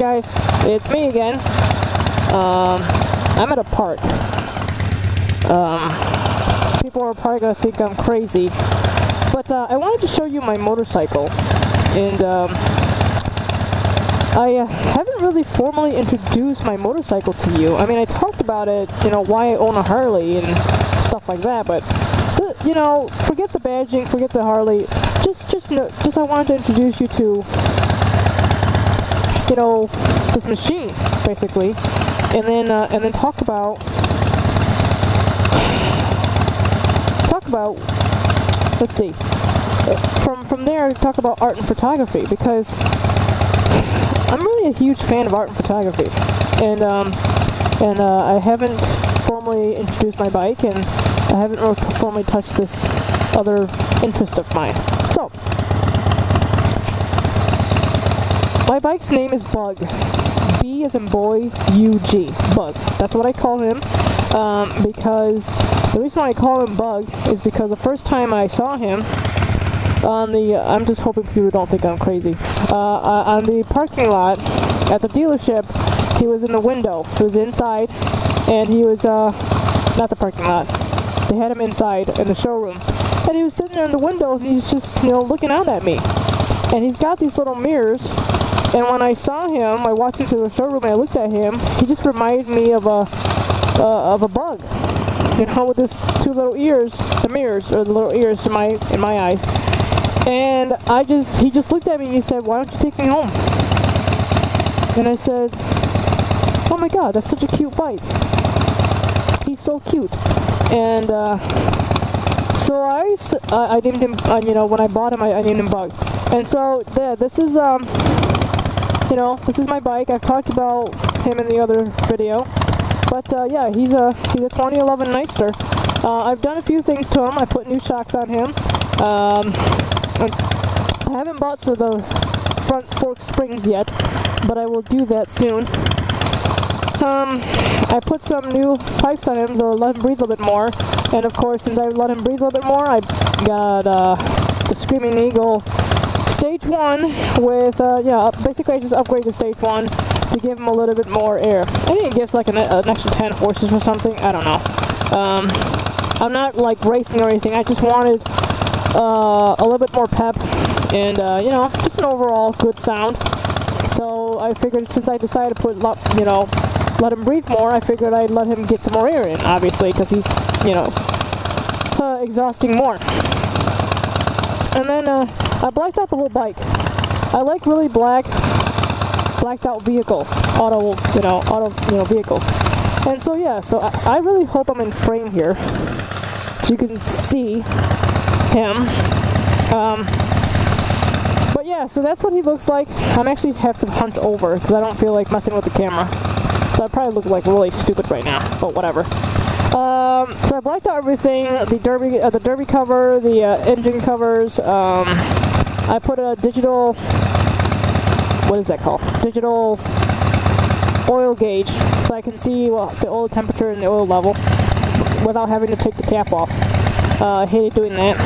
Alright guys, it's me again. I'm at a park. People are probably gonna think I'm crazy, but I wanted to show you my motorcycle, and I haven't really formally introduced my motorcycle to you. I mean, I talked about it, you know, why I own a Harley and stuff like that, but you know, forget the badging, forget the Harley. Just I wanted to introduce you to, you know, this machine basically, and then talk about let's see, from there talk about art and photography, because I'm really a huge fan of art and photography, and I haven't formally introduced my bike, and I haven't formally touched this other interest of mine. So my bike's name is Bug. B as in boy, U-G. Bug. That's what I call him, because the reason why I call him Bug is because the first time I saw him on the, I'm just hoping people don't think I'm crazy, on the parking lot at the dealership, he was in the window. He was inside, and he was, not the parking lot. They had him inside in the showroom, and he was sitting there in the window, and he's just, you know, looking out at me. And he's got these little mirrors, and when I saw him, I walked into the showroom and I looked at him, he just reminded me of a bug, you know, with his two little ears, the mirrors, or the little ears in my eyes. And he just looked at me and he said, "Why don't you take me home?" And I said, "Oh my God, that's such a cute bike. He's so cute." And so I named him, you know, when I bought him, I named him Bug. And so there, this is, you know, this is my bike. I've talked about him in the other video, but yeah, he's a 2011 Nightster. I've done a few things to him. I put new shocks on him. I haven't bought those front fork springs yet, but I will do that soon. I put some new pipes on him to let him breathe a little bit more, and of course, since I let him breathe a little bit more, I got the Screaming Eagle Stage 1 with, yeah, basically I just upgraded Stage 1 to give him a little bit more air. I think it gives like an extra 10 horses or something, I don't know. I'm not like racing or anything, I just wanted a little bit more pep, and you know, just an overall good sound. So I figured, since I decided to put, you know, let him breathe more, I figured I'd let him get some more air in, obviously, because he's, you know, exhausting more. And then I blacked out the whole bike. I like really blacked out vehicles, auto vehicles. And so yeah, so I really hope I'm in frame here, so you can see him. But yeah, so that's what he looks like. I'm actually have to hunch over because I don't feel like messing with the camera. So I probably look like really stupid right now, but whatever. So I blacked out everything, the derby cover, the engine covers. I put a digital, what is that called? Digital oil gauge, so I can see the oil temperature and the oil level without having to take the cap off. I hated doing that.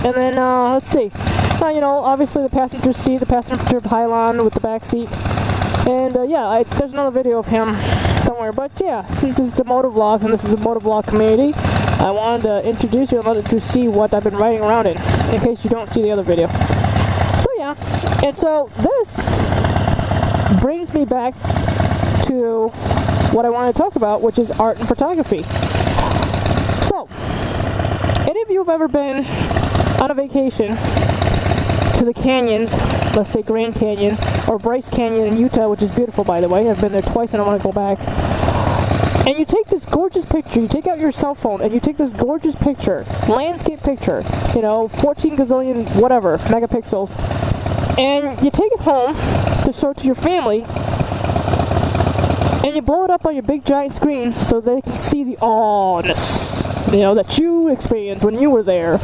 And then, let's see. You know, obviously the passenger seat, the passenger pylon with the back seat. And yeah, there's another video of him somewhere. But yeah, since this is the VotoVLOgs and this is the VotoVLOG community, I wanted to introduce you and let you see what I've been riding around in case you don't see the other video. So yeah, and so this brings me back to what I want to talk about, which is art and photography. So, any of you have ever been on a vacation to the canyons, let's say Grand Canyon, or Bryce Canyon in Utah, which is beautiful, by the way. I've been there twice and I want to go back. And you take this gorgeous picture, you take out your cell phone, and you take this gorgeous picture, landscape picture, you know, 14 gazillion, whatever, megapixels, and you take it home to show it to your family, and you blow it up on your big giant screen so they can see the awness, you know, that you experienced when you were there,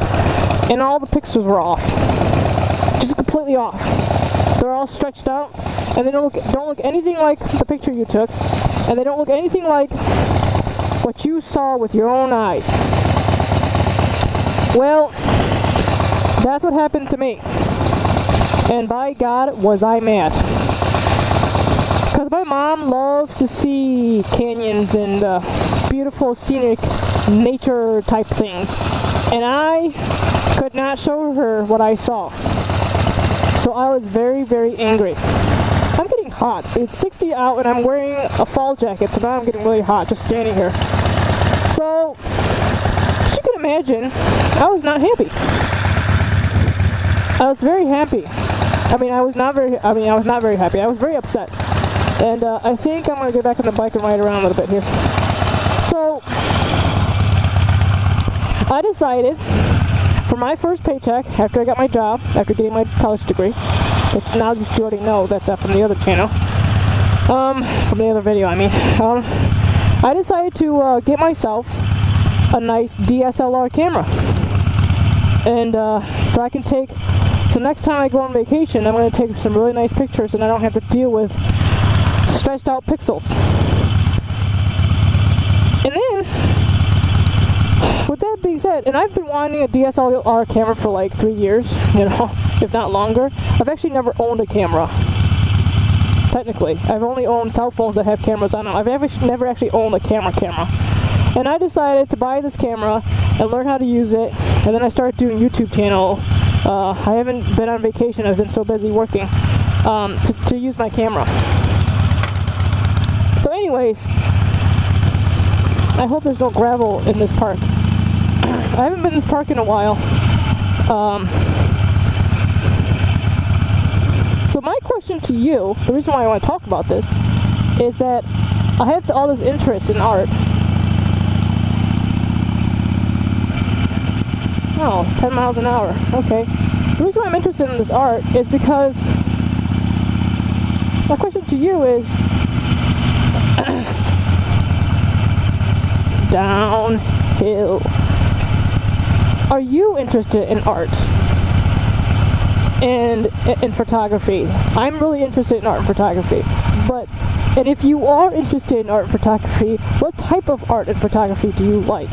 and all the pixels were off. Just completely off. They're all stretched out, and they don't look anything like the picture you took, and they don't look anything like what you saw with your own eyes. Well, that's what happened to me. And by God, was I mad. mom loves to see canyons and beautiful scenic nature type things, and I could not show her what I saw. So I was very, very angry. I'm getting hot. It's 60 out and I'm wearing a fall jacket, so now I'm getting really hot just standing here. So, as you can imagine, I was not happy. I was very happy. I was not very happy. I was very upset. And I think I'm going to get back on the bike and ride around a little bit here. So, I decided for my first paycheck, after I got my job, after getting my college degree, which now that you already know that from the other channel, from the other video, I decided to get myself a nice DSLR camera. And so I can take, so next time I go on vacation, I'm going to take some really nice pictures and I don't have to deal with stretched out pixels. And then, with that being said, and I've been wanting a DSLR camera for like 3 years, if not longer. I've actually never owned a camera. Technically, I've only owned cell phones that have cameras on them. I've never actually owned a camera. And I decided to buy this camera and learn how to use it, and then I started doing a YouTube channel. I haven't been on vacation, I've been so busy working, to use my camera. So anyways, I hope there's no gravel in this park. I haven't been in this park in a while. So my question to you, the reason why I want to talk about this, is that I have all this interest in art. Oh, it's 10 miles an hour. Okay. The reason why I'm interested in this art is because my question to you is downhill. Are you interested in art and in photography? I'm really interested in art and photography. And if you are interested in art and photography, what type of art and photography do you like?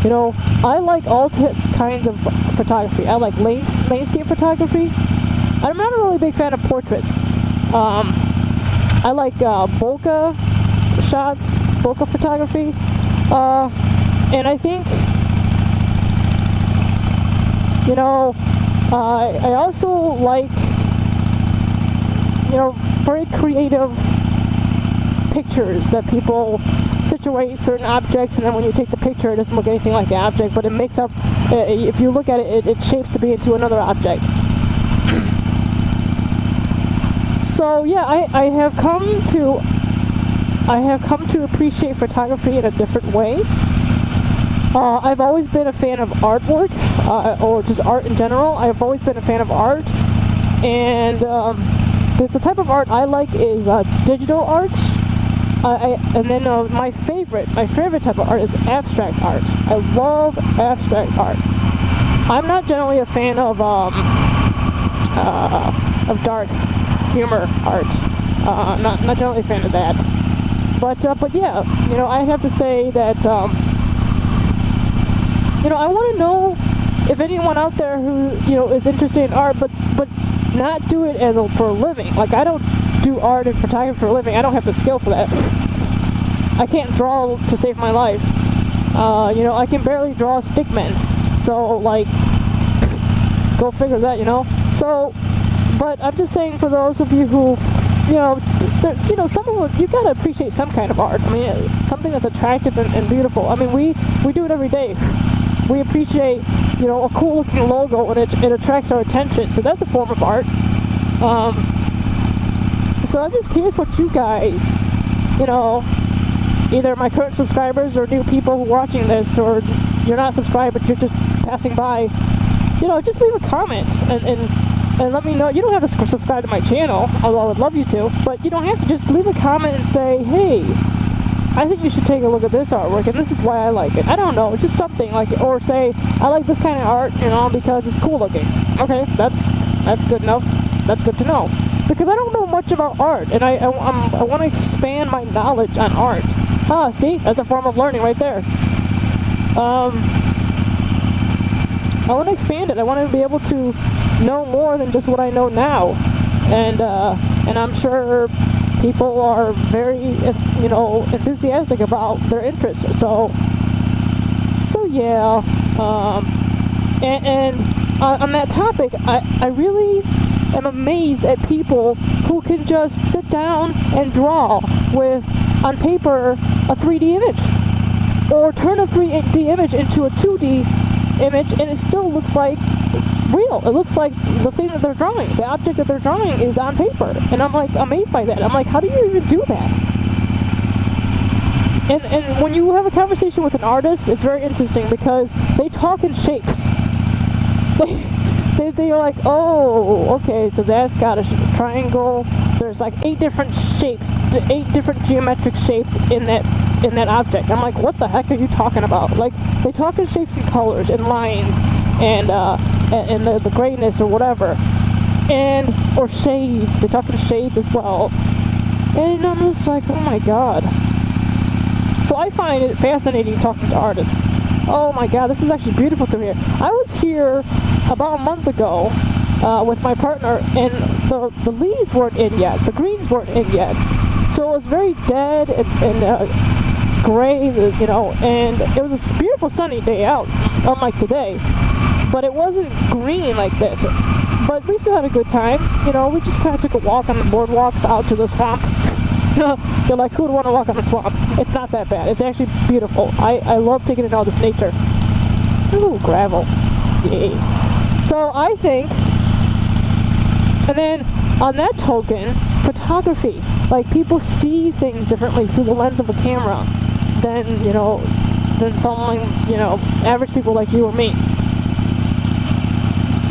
I like all kinds of photography. I like landscape photography. I'm not a really big fan of portraits. I like bokeh shots, bokeh photography. And I think, I also like, very creative pictures that people situate certain objects, and then when you take the picture, it doesn't look anything like the object, but it makes up, if you look at it, it shapes to be into another object. So yeah, I have come to appreciate photography in a different way. I've always been a fan of artwork, or just art in general. I've always been a fan of art, and the type of art I like is digital art. And then my favorite type of art is abstract art. I love abstract art. I'm not generally a fan of dark humor art. Not generally a fan of that. But yeah, I have to say that I want to know if anyone out there who is interested in art, but not do it for a living. Like, I don't do art and photography for a living. I don't have the skill for that. I can't draw to save my life. I can barely draw a stickman. So, like, go figure that, So, but I'm just saying, for those of you who, you gotta appreciate some kind of art. Something that's attractive and beautiful. We do it every day. We appreciate, a cool looking logo, and it attracts our attention. So that's a form of art. So I'm just curious what you guys, either my current subscribers or new people who are watching this, or you're not subscribed but you're just passing by, just leave a comment and let me know. You don't have to subscribe to my channel, although I would love you to, but you don't have to. Just leave a comment and say, hey, I think you should take a look at this artwork, and this is why I like it. I don't know, just something like, or say, I like this kind of art, because it's cool looking. Okay, that's good enough. That's good to know. Because I don't know much about art, and I want to expand my knowledge on art. See, that's a form of learning right there. I want to expand it. I want to be able to know more than just what I know now. And I'm sure people are very, you know, enthusiastic about their interests. So yeah. And on that topic, I really am amazed at people who can just sit down and draw with, on paper, a 3D image, or turn a 3D image into a 2D image, and it still looks like real. It looks like the thing that they're drawing, the object that they're drawing, is on paper. And I'm like amazed by that. I'm like, how do you even do that? And when you have a conversation with an artist, it's very interesting because they talk in shapes. They're like, oh, okay, so that's got a triangle. There's like 8 different shapes, 8 different geometric shapes in that object. I'm like, what the heck are you talking about? Like, they talk in shapes and colors and lines and the grayness or whatever, or shades. They talk in shades as well. And I'm just like, oh my god. So I find it fascinating talking to artists. Oh my god, this is actually beautiful to hear. I was here about a month ago with my partner, and the leaves weren't in yet, the greens weren't in yet. So it was very dead and gray, you know, and it was a beautiful sunny day out, unlike today. But it wasn't green like this. But we still had a good time. You know, we just kind of took a walk on the boardwalk out to the swamp. You're like, who would want to walk on the swamp? It's not that bad. It's actually beautiful. I love taking in all this nature. Ooh, gravel. Yay. So I think, and then on that token, photography. Like, people see things differently through the lens of a camera than, you know, than someone, you know, average people like you or me.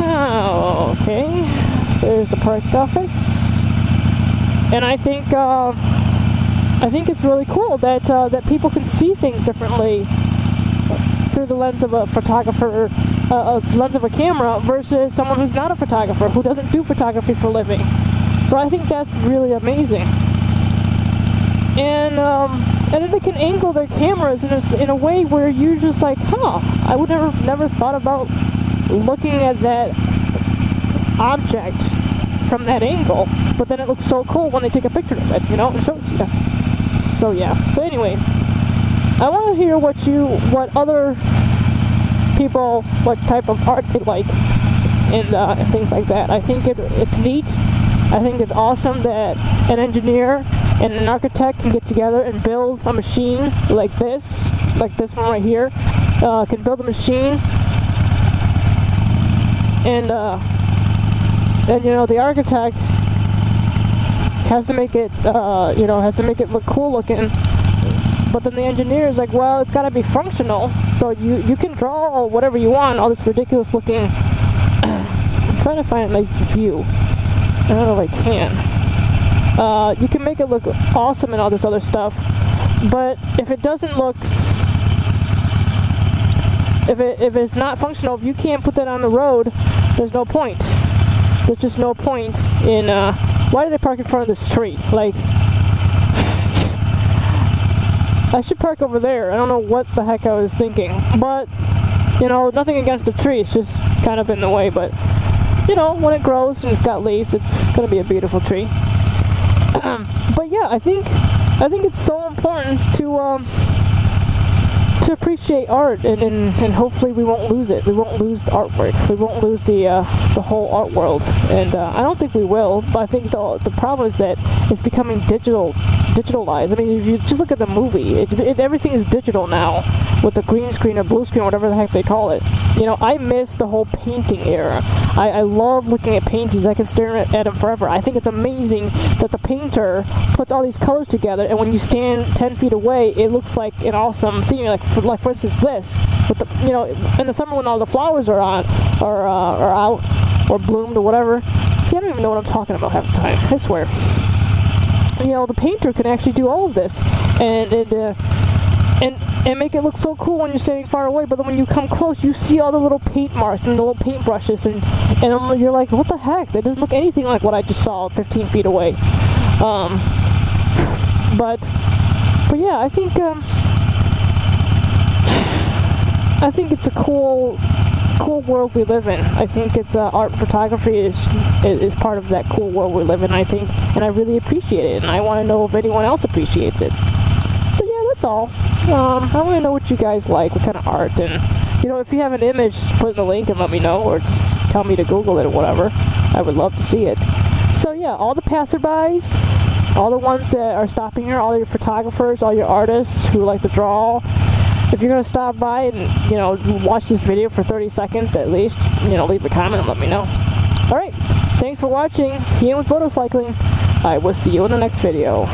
Oh, okay. There's the park office. And I think it's really cool that that people can see things differently through the lens of a photographer, lens of a camera, versus someone who's not a photographer, who doesn't do photography for a living. So I think that's really amazing. And then they can angle their cameras in a way where you're just like, huh, I would never thought about looking at that object from that angle, but then it looks so cool when they take a picture of it, you know, and show it to you. So yeah. So anyway, I want to hear what other people, what type of art they like, and things like that. I think it's neat. I think it's awesome that an engineer and an architect can get together and build a machine like this one right here, can build a machine, and you know, the architect has to make it, look cool looking, but then the engineer is like, well, it's got to be functional, so you can draw whatever you want, all this ridiculous looking. I'm trying to find a nice view. I don't know if I can. You can make it look awesome and all this other stuff, but if it doesn't look, if it's not functional, if you can't put that on the road, there's no point. There's just no point in, why did I park in front of this tree? Like, I should park over there. I don't know what the heck I was thinking, but, you know, nothing against the tree, it's just kind of in the way, but, you know, when it grows and it's got leaves, it's gonna be a beautiful tree. But yeah, I think it's so important to appreciate art, and hopefully we won't lose it. We won't lose the artwork. We won't lose the whole art world. And I don't think we will. But I think the problem is that it's becoming digitalized. I mean, if you just look at the movie, everything is digital now, with the green screen or blue screen, whatever the heck they call it. You know, I miss the whole painting era. I love looking at paintings. I can stare at them forever. I think it's amazing that the painter puts all these colors together, and when you stand 10 feet away, it looks like an awesome scenery. Like for instance, this, with the, you know, in the summer when all the flowers are on, or out, or bloomed or whatever. See, I don't even know what I'm talking about half the time, I swear. You know, the painter can actually do all of this, and make it look so cool when you're standing far away, but then when you come close, you see all the little paint marks and the little paint brushes, and you're like, what the heck? That doesn't look anything like what I just saw 15 feet away. But yeah, I think it's a cool cool world we live in. I think it's art and photography is part of that cool world we live in, I think, and I really appreciate it, and I want to know if anyone else appreciates it. So yeah, that's all. I want to know what you guys like, what kind of art, and you know, if you have an image, put in the link and let me know, or just tell me to Google it or whatever. I would love to see it. So yeah, all the passerbys, all the ones that are stopping here, all your photographers, all your artists who like to draw, if you're going to stop by and, you know, watch this video for 30 seconds at least, you know, leave a comment and let me know. Alright, thanks for watching. Ian with Motorcycling. I will see you in the next video.